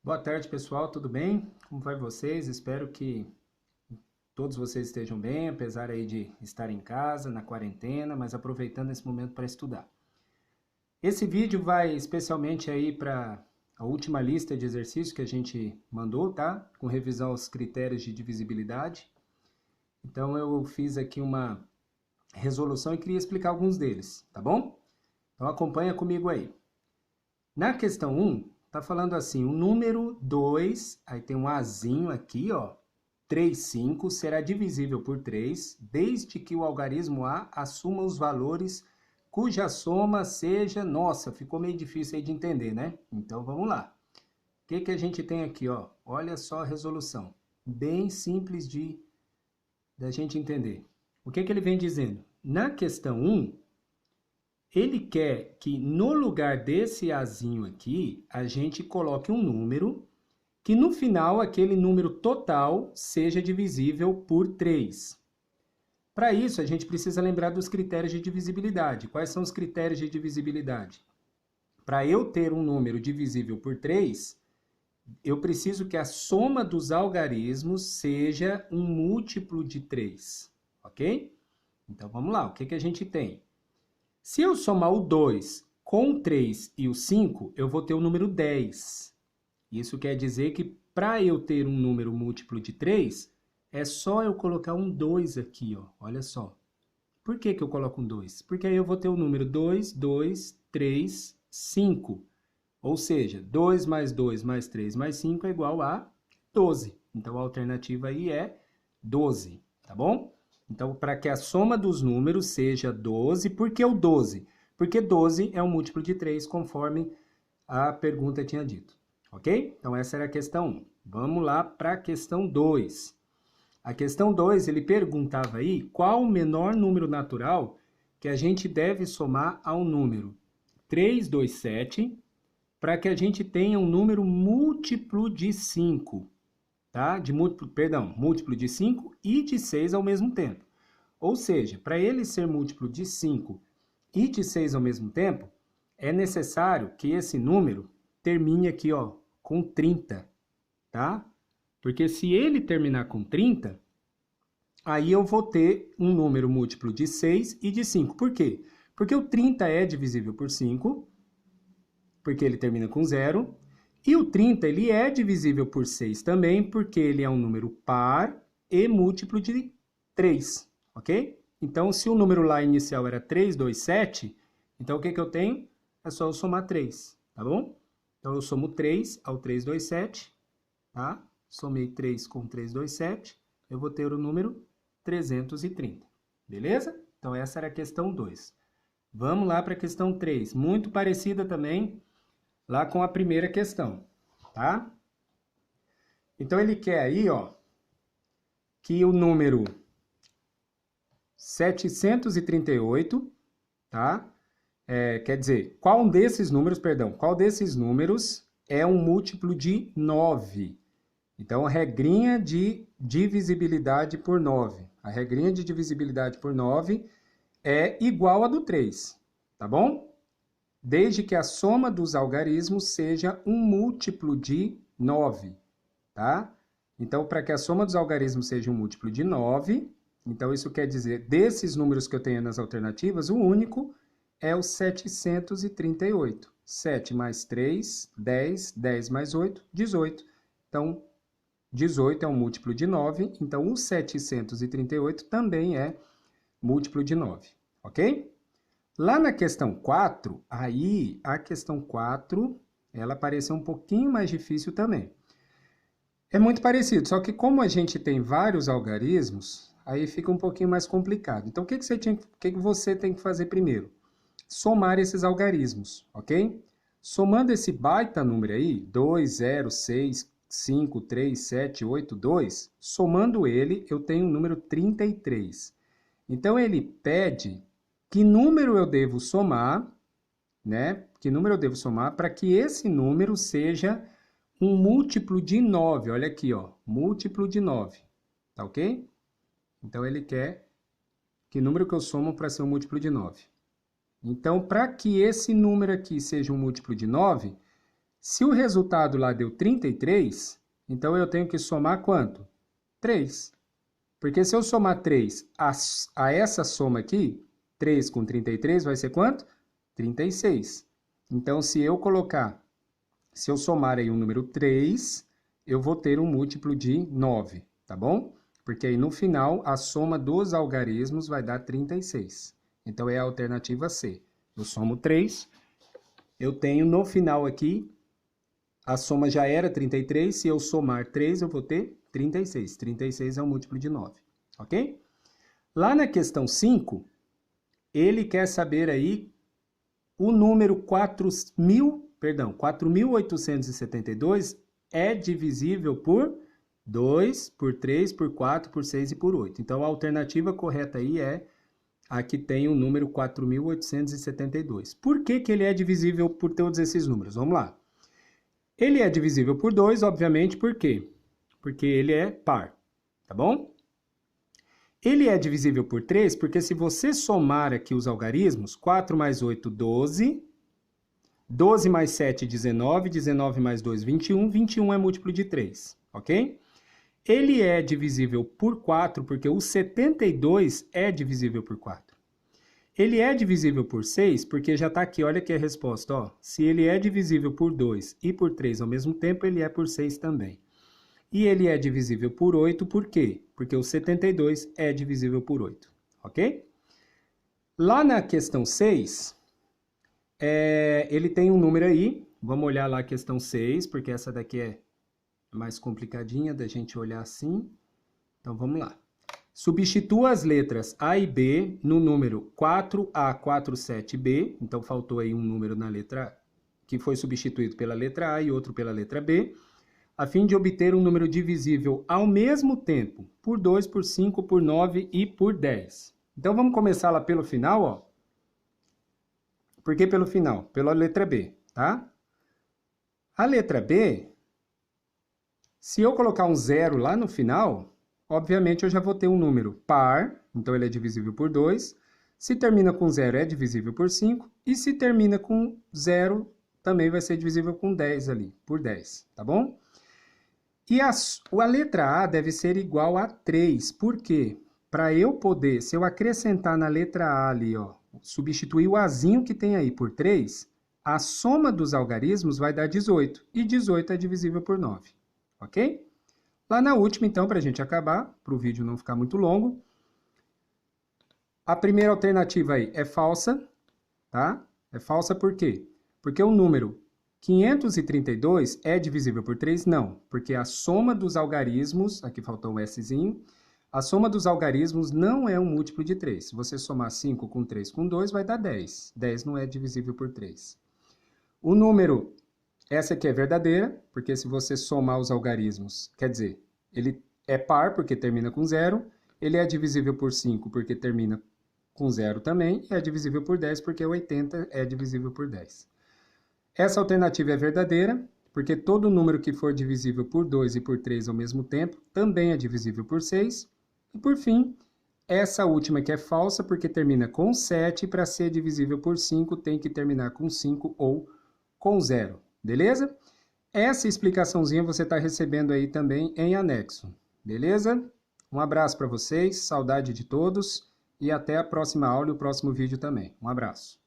Boa tarde, pessoal, tudo bem? Como vai vocês? Espero que todos vocês estejam bem, apesar aí de estar em casa, na quarentena, mas aproveitando esse momento para estudar. Esse vídeo vai especialmente aí para a última lista de exercícios que a gente mandou, tá? Com revisão aos critérios de divisibilidade. Então eu fiz aqui uma resolução e queria explicar alguns deles, tá bom? Então acompanha comigo aí. Na questão 1, tá falando assim, o número 2, aí tem um azinho aqui, ó, 3, 5, será divisível por 3, desde que o algarismo A assuma os valores cuja soma seja... Nossa, ficou meio difícil aí de entender, né? Então, vamos lá. O que a gente tem aqui, ó? Olha só a resolução. Bem simples da gente entender. O que ele vem dizendo? Na questão 1, ele quer que no lugar desse azinho aqui, a gente coloque um número que no final aquele número total seja divisível por 3. Para isso, a gente precisa lembrar dos critérios de divisibilidade. Quais são os critérios de divisibilidade? Para eu ter um número divisível por 3, eu preciso que a soma dos algarismos seja um múltiplo de 3, ok? Então, vamos lá, o que a gente tem? Se eu somar o 2 com o 3 e o 5, eu vou ter o número 10. Isso quer dizer que para eu ter um número múltiplo de 3, é só eu colocar um 2 aqui, ó. Olha só. Por que eu coloco um 2? Porque aí eu vou ter o número 2, 2, 3, 5. Ou seja, 2 mais 2 mais 3 mais 5 é igual a 12. Então, a alternativa aí é 12, tá bom? Então, para que a soma dos números seja 12, por que o 12? Porque 12 é um múltiplo de 3, conforme a pergunta tinha dito. Ok? Então, essa era a questão 1. Vamos lá para a questão 2. A questão 2, ele perguntava aí qual o menor número natural que a gente deve somar ao número 327 para que a gente tenha um número múltiplo de 5. Tá? Múltiplo de 5 e de 6 ao mesmo tempo. Ou seja, para ele ser múltiplo de 5 e de 6 ao mesmo tempo, é necessário que esse número termine aqui, ó, com 30, tá? Porque se ele terminar com 30, aí eu vou ter um número múltiplo de 6 e de 5. Por quê? Porque o 30 é divisível por 5, porque ele termina com 0, e o 30 ele é divisível por 6 também, porque ele é um número par e múltiplo de 3, ok? Então, se o número lá inicial era 327, então o que eu tenho? É só eu somar 3, tá bom? Então, eu somo 3 ao 327, tá? Somei 3 com 327, eu vou ter o número 330, beleza? Então, essa era a questão 2. Vamos lá para a questão 3, muito parecida também lá com a primeira questão, tá? Então, ele quer aí, ó, que o número 738, tá? Quer dizer, qual desses números é um múltiplo de 9? Então, a regrinha de divisibilidade por 9. A regrinha de divisibilidade por 9 é igual a do 3, tá bom? Desde que a soma dos algarismos seja um múltiplo de 9, tá? Então, para que a soma dos algarismos seja um múltiplo de 9, então isso quer dizer, desses números que eu tenho nas alternativas, o único é o 738. 7 mais 3, 10, 10 mais 8, 18. Então, 18 é um múltiplo de 9, então o 738 também é múltiplo de 9, ok? Lá na questão 4, aí a questão 4, ela pareceu um pouquinho mais difícil também. É muito parecido, só que como a gente tem vários algarismos, aí fica um pouquinho mais complicado. Então, o que você tem que fazer primeiro? Somar esses algarismos, ok? Somando esse baita número aí, 2, 0, 6, 5, 3, 7, 8, 2, somando ele, eu tenho o número 33. Então, ele pede que número eu devo somar, né? Que número eu devo somar para que esse número seja um múltiplo de 9. Olha aqui, ó, múltiplo de 9, tá ok? Então, ele quer que número que eu somo para ser um múltiplo de 9. Então, para que esse número aqui seja um múltiplo de 9, Se o resultado lá deu 33, então eu tenho que somar quanto? 3. Porque se eu somar 3 a essa soma aqui, 3 com 33 vai ser quanto? 36. Então, se eu somar aí um número 3, eu vou ter um múltiplo de 9, tá bom? Porque aí no final, a soma dos algarismos vai dar 36. Então, é a alternativa C. Eu somo 3, eu tenho no final aqui, a soma já era 33, se eu somar 3, eu vou ter 36. 36 é um múltiplo de 9, ok? Lá na questão 5, ele quer saber aí o número 4.872 é divisível por 2, por 3, por 4, por 6 e por 8. Então, a alternativa correta aí é a que tem o número 4.872. Por que que ele é divisível por todos esses números? Vamos lá. Ele é divisível por 2, obviamente, por quê? Porque ele é par, tá bom? Ele é divisível por 3 porque se você somar aqui os algarismos, 4 mais 8, 12, 12 mais 7, 19, 19 mais 2, 21, 21 é múltiplo de 3, ok? Ele é divisível por 4 porque o 72 é divisível por 4. Ele é divisível por 6 porque já está aqui, olha aqui a resposta, ó. Se ele é divisível por 2 e por 3 ao mesmo tempo, ele é por 6 também. E ele é divisível por 8, por quê? Porque o 72 é divisível por 8, ok? Lá na questão 6, ele tem um número aí, vamos olhar lá a questão 6, porque essa daqui é mais complicadinha da gente olhar assim. Então, vamos lá. Substitua as letras A e B no número 4A47B, então faltou aí um número na letra que foi substituído pela letra A e outro pela letra B, a fim de obter um número divisível ao mesmo tempo por 2, por 5, por 9 e por 10. Então, vamos começar lá pelo final, ó. Por que pelo final? Pela letra B, tá? A letra B, se eu colocar um 0 lá no final, obviamente eu já vou ter um número par, então ele é divisível por 2. Se termina com 0, é divisível por 5. E se termina com 0, também vai ser divisível com 10 ali, por 10, tá bom? E a letra A deve ser igual a 3. Por quê? Para eu poder, se eu acrescentar na letra A ali, ó, substituir o Azinho que tem aí por 3, a soma dos algarismos vai dar 18. E 18 é divisível por 9, ok? Lá na última, então, para a gente acabar, para o vídeo não ficar muito longo, a primeira alternativa aí é falsa, tá? É falsa por quê? Porque o número 532 é divisível por 3? Não, porque a soma dos algarismos, aqui faltou um Szinho, a soma dos algarismos não é um múltiplo de 3. Se você somar 5 com 3 com 2, vai dar 10. 10 não é divisível por 3. O número, essa aqui é verdadeira, porque se você somar os algarismos, quer dizer, ele é par porque termina com 0, ele é divisível por 5 porque termina com 0 também, e é divisível por 10 porque 80 é divisível por 10. Essa alternativa é verdadeira, porque todo número que for divisível por 2 e por 3 ao mesmo tempo também é divisível por 6. E por fim, essa última que é falsa, porque termina com 7, para ser divisível por 5 tem que terminar com 5 ou com 0, beleza? Essa explicaçãozinha você está recebendo aí também em anexo, beleza? Um abraço para vocês, saudade de todos e até a próxima aula e o próximo vídeo também. Um abraço.